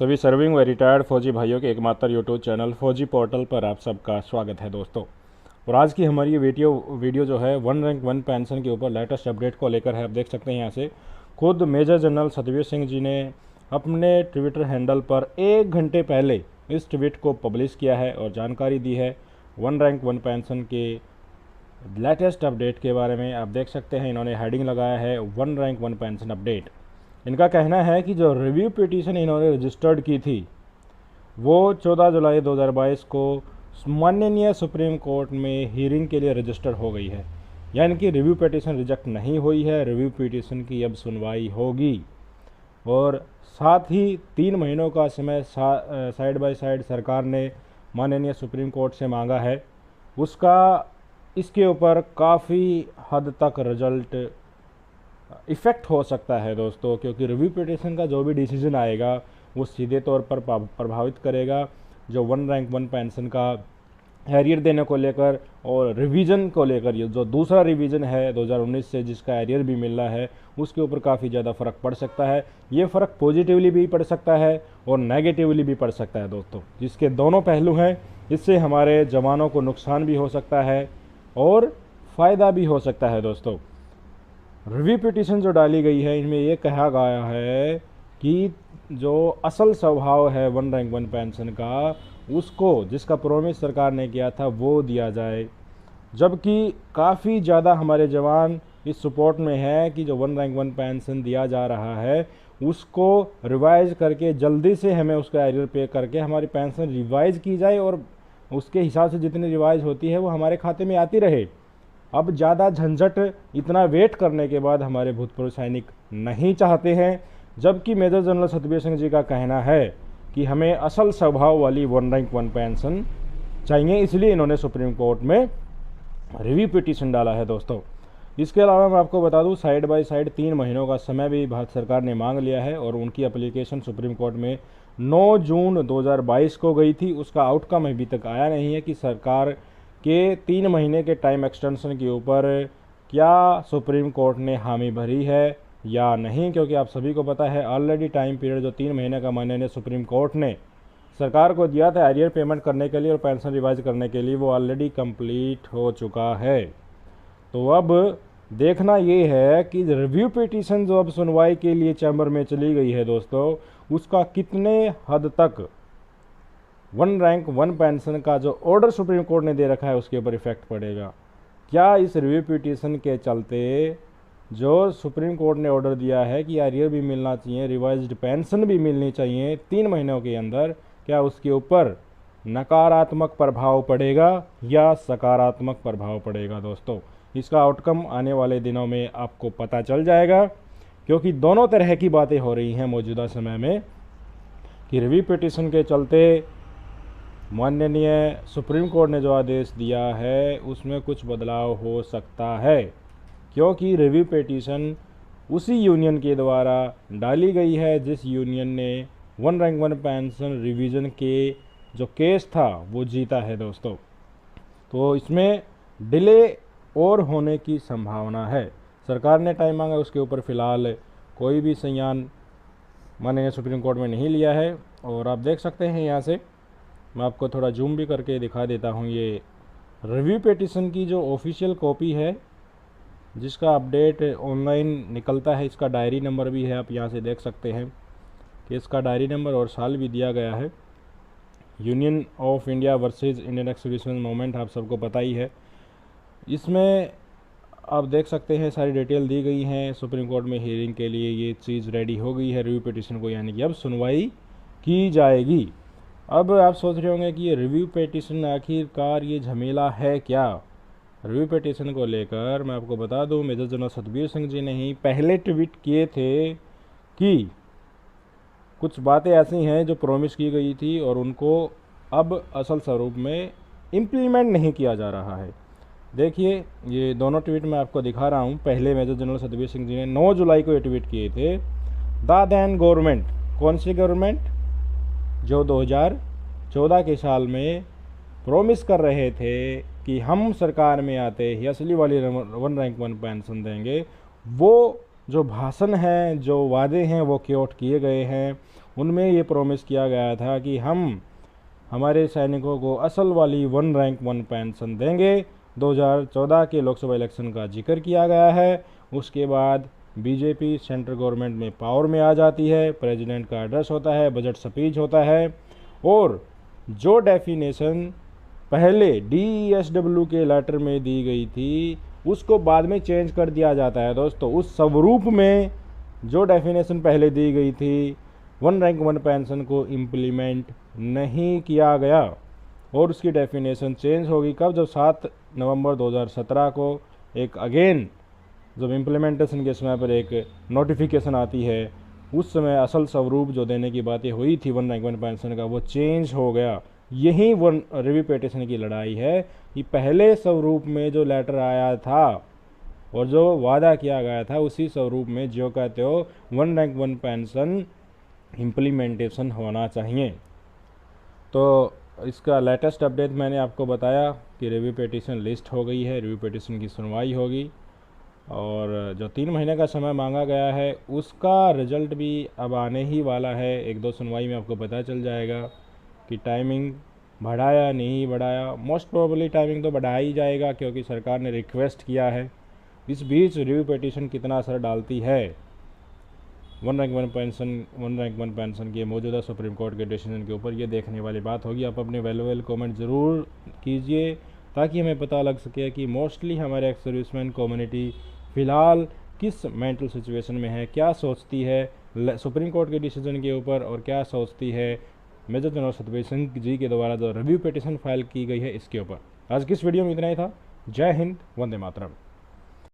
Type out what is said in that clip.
सभी सर्विंग व रिटायर्ड फौजी भाइयों के एकमात्र यूट्यूब चैनल फौजी पोर्टल पर आप सबका स्वागत है दोस्तों। और आज की हमारी ये वीडियो जो है वन रैंक वन पेंशन के ऊपर लेटेस्ट अपडेट को लेकर है। आप देख सकते हैं यहाँ से खुद मेजर जनरल सतबीर सिंह जी ने अपने ट्विटर हैंडल पर 1 घंटे पहले इस ट्वीट को पब्लिश किया है और जानकारी दी है वन रैंक वन पेंशन के लेटेस्ट अपडेट के बारे में। आप देख सकते हैं इन्होंने हेडिंग लगाया है one rank one pension update. इनका कहना है कि जो रिव्यू पिटीशन इन्होंने रजिस्टर्ड की थी वो 14 जुलाई 2022 को माननीय सुप्रीम कोर्ट में हियरिंग के लिए रजिस्टर्ड हो गई है, यानी कि रिव्यू पिटीशन रिजेक्ट नहीं हुई है। रिव्यू पिटीशन की अब सुनवाई होगी और साथ ही 3 महीनों का समय साइड बाय साइड सरकार ने माननीय सुप्रीम कोर्ट से मांगा है। उसका इसके ऊपर काफ़ी हद तक रिजल्ट इफ़ेक्ट हो सकता है दोस्तों, क्योंकि रिव्यू पिटीशन का जो भी डिसीजन आएगा वो सीधे तौर पर प्रभावित करेगा जो वन रैंक वन पेंशन का एरियर देने को लेकर और रिवीजन को लेकर। ये जो दूसरा रिवीजन है 2019 से जिसका एरियर भी मिल रहा है उसके ऊपर काफ़ी ज़्यादा फ़र्क पड़ सकता है। ये फ़र्क पॉजिटिवली भी पड़ सकता है और नेगेटिवली भी पड़ सकता है दोस्तों, जिसके दोनों पहलू हैं। इससे हमारे जवानों को नुकसान भी हो सकता है और फ़ायदा भी हो सकता है दोस्तों। रिव्यू पिटीशन जो डाली गई है इनमें ये कहा गया है कि जो असल स्वभाव है वन रैंक वन पेंशन का उसको जिसका प्रोमिस सरकार ने किया था वो दिया जाए, जबकि काफ़ी ज़्यादा हमारे जवान इस सपोर्ट में है कि जो वन रैंक वन पेंशन दिया जा रहा है उसको रिवाइज करके जल्दी से हमें उसका एरियर पे करके हमारी पेंशन रिवाइज की जाए और उसके हिसाब से जितनी रिवाइज होती है वो हमारे खाते में आती रहे। अब ज़्यादा झंझट इतना वेट करने के बाद हमारे भूतपूर्व सैनिक नहीं चाहते हैं, जबकि मेजर जनरल सतबीर सिंह जी का कहना है कि हमें असल स्वभाव वाली वन रैंक वन पेंशन चाहिए, इसलिए इन्होंने सुप्रीम कोर्ट में रिव्यू पिटीशन डाला है दोस्तों। इसके अलावा मैं आपको बता दूं साइड बाय साइड 3 महीनों का समय भी भारत सरकार ने मांग लिया है और उनकी एप्लीकेशन सुप्रीम कोर्ट में 9 जून 2022 को गई थी। उसका आउटकम अभी तक आया नहीं है कि सरकार के 3 महीने के टाइम एक्सटेंशन के ऊपर क्या सुप्रीम कोर्ट ने हामी भरी है या नहीं, क्योंकि आप सभी को पता है ऑलरेडी टाइम पीरियड जो 3 महीने का माननीय सुप्रीम कोर्ट ने सरकार को दिया था एरियर पेमेंट करने के लिए और पेंशन रिवाइज करने के लिए वो ऑलरेडी कंप्लीट हो चुका है। तो अब देखना ये है कि रिव्यू पिटीशन जो अब सुनवाई के लिए चैम्बर में चली गई है दोस्तों उसका कितने हद तक वन रैंक वन पेंशन का जो ऑर्डर सुप्रीम कोर्ट ने दे रखा है उसके ऊपर इफेक्ट पड़ेगा। क्या इस रिव्यू पिटीशन के चलते जो सुप्रीम कोर्ट ने ऑर्डर दिया है कि एरियर भी मिलना चाहिए, रिवाइज्ड पेंशन भी मिलनी चाहिए 3 महीनों के अंदर, क्या उसके ऊपर नकारात्मक प्रभाव पड़ेगा या सकारात्मक प्रभाव पड़ेगा दोस्तों? इसका आउटकम आने वाले दिनों में आपको पता चल जाएगा, क्योंकि दोनों तरह की बातें हो रही हैं मौजूदा समय में कि रिव्यू पिटीशन के चलते माननीय सुप्रीम कोर्ट ने जो आदेश दिया है उसमें कुछ बदलाव हो सकता है, क्योंकि रिव्यू पिटीशन उसी यूनियन के द्वारा डाली गई है जिस यूनियन ने one rank one pension revision के जो केस था वो जीता है दोस्तों। तो इसमें डिले और होने की संभावना है। सरकार ने टाइम मांगा, उसके ऊपर फ़िलहाल कोई भी संज्ञान माननीय सुप्रीम कोर्ट में नहीं लिया है। और आप देख सकते हैं यहाँ से मैं आपको थोड़ा जूम भी करके दिखा देता हूँ। ये रिव्यू पिटीशन की जो ऑफिशियल कॉपी है जिसका अपडेट ऑनलाइन निकलता है, इसका डायरी नंबर भी है, आप यहाँ से देख सकते हैं कि इसका डायरी नंबर और साल भी दिया गया है। Union of India versus Indian ex serviceman movement आप सबको पता ही है। इसमें आप देख सकते हैं सारी डिटेल दी गई हैं। सुप्रीम कोर्ट में हियरिंग के लिए ये चीज़ रेडी हो गई है रिव्यू पिटीशन को, यानी कि अब सुनवाई की जाएगी। अब आप सोच रहे होंगे कि ये रिव्यू पिटीशन आखिरकार ये झमेला है क्या? रिव्यू पिटीशन को लेकर मैं आपको बता दूं मेजर जनरल सतबीर सिंह जी ने ही पहले ट्वीट किए थे कि कुछ बातें ऐसी हैं जो प्रॉमिस की गई थी और उनको अब असल स्वरूप में इम्प्लीमेंट नहीं किया जा रहा है। देखिए ये दोनों ट्वीट मैं आपको दिखा रहा हूँ। पहले मेजर जनरल सतबीर सिंह जी ने 9 जुलाई को ये ट्वीट किए थे। द देन गवर्नमेंट, कौन सी गवर्नमेंट? जो 2014 के साल में प्रॉमिस कर रहे थे कि हम सरकार में आते ही असली वाली वन रैंक वन पेंशन देंगे, वो जो भाषण हैं, जो वादे हैं वो क्योट किए गए हैं उनमें ये प्रॉमिस किया गया था कि हम हमारे सैनिकों को असल वाली 1 रैंक 1 पेंशन देंगे। 2014 के लोकसभा इलेक्शन का जिक्र किया गया है। उसके बाद बीजेपी सेंट्रल गवर्नमेंट में पावर में आ जाती है, प्रेसिडेंट का एड्रेस होता है, बजट स्पीच होता है, और जो डेफिनेशन पहले DESW के लेटर में दी गई थी उसको बाद में चेंज कर दिया जाता है दोस्तों। उस स्वरूप में जो डेफिनेशन पहले दी गई थी 1 रैंक 1 पेंशन को इम्प्लीमेंट नहीं किया गया और उसकी डेफिनेशन चेंज होगी कब, जब 7 नवंबर 2017 को एक अगेन जब इम्प्लीमेंटेशन के समय पर एक नोटिफिकेशन आती है, उस समय असल स्वरूप जो देने की बातें हुई थी 1 रैंक 1 पेंशन का वो चेंज हो गया। यही वन रिव्यू पिटीशन की लड़ाई है कि पहले स्वरूप में जो लेटर आया था और जो वादा किया गया था उसी स्वरूप में जो कहते हो 1 रैंक 1 पेंशन इम्प्लीमेंटेशन होना चाहिए। तो इसका लेटेस्ट अपडेट मैंने आपको बताया कि रिव्यू पिटीशन लिस्ट हो गई है, रिव्यू पिटीशन की सुनवाई होगी और जो 3 महीने का समय मांगा गया है उसका रिजल्ट भी अब आने ही वाला है। 1-2 सुनवाई में आपको पता चल जाएगा कि टाइमिंग बढ़ाया नहीं बढ़ाया। मोस्ट प्रोबेबली टाइमिंग तो बढ़ाया ही जाएगा क्योंकि सरकार ने रिक्वेस्ट किया है। इस बीच रिव्यू पिटीशन कितना असर डालती है 1 रैंक 1 पेंशन के मौजूदा सुप्रीम कोर्ट के डिसीजन के ऊपर, ये देखने वाली बात होगी। आप अपने वैल्यूएबल कमेंट ज़रूर कीजिए ताकि हमें पता लग सके कि मोस्टली हमारे एक्स सर्विसमैन कम्युनिटी फ़िलहाल किस मेंटल सिचुएशन में है, क्या सोचती है सुप्रीम कोर्ट के डिसीजन के ऊपर और क्या सोचती है मेजर जनरल सतबीर सिंह जी के द्वारा जो रिव्यू पिटीशन फाइल की गई है इसके ऊपर। आज की इस वीडियो में इतना ही था। जय हिंद, वंदे मातरम।